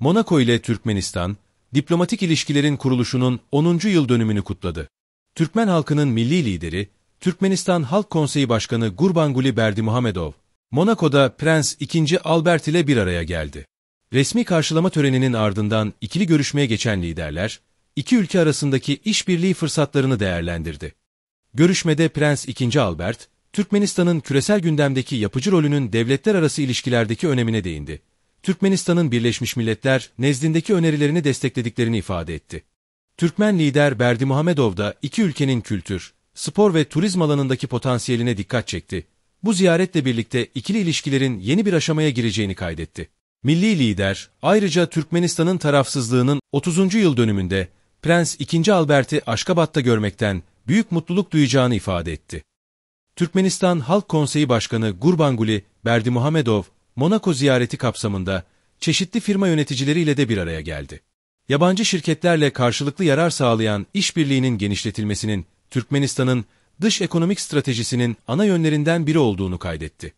Monaco ile Türkmenistan, diplomatik ilişkilerin kuruluşunun 10. yıl dönümünü kutladı. Türkmen halkının milli lideri, Türkmenistan Halk Konseyi Başkanı Gurbanguly Berdimuhamedov, Monaco'da Prens II. Albert ile bir araya geldi. Resmi karşılama töreninin ardından ikili görüşmeye geçen liderler, iki ülke arasındaki işbirliği fırsatlarını değerlendirdi. Görüşmede Prens II. Albert, Türkmenistan'ın küresel gündemdeki yapıcı rolünün devletler arası ilişkilerdeki önemine değindi. Türkmenistan'ın Birleşmiş Milletler nezdindeki önerilerini desteklediklerini ifade etti. Türkmen lider Berdimuhamedov da iki ülkenin kültür, spor ve turizm alanındaki potansiyeline dikkat çekti. Bu ziyaretle birlikte ikili ilişkilerin yeni bir aşamaya gireceğini kaydetti. Milli lider, ayrıca Türkmenistan'ın tarafsızlığının 30. yıl dönümünde Prens II. Albert'i Aşkabat'ta görmekten büyük mutluluk duyacağını ifade etti. Türkmenistan Halk Konseyi Başkanı Gurbanguly Berdimuhamedov, Monaco ziyareti kapsamında çeşitli firma yöneticileriyle de bir araya geldi. Yabancı şirketlerle karşılıklı yarar sağlayan işbirliğinin genişletilmesinin Türkmenistan'ın dış ekonomik stratejisinin ana yönlerinden biri olduğunu kaydetti.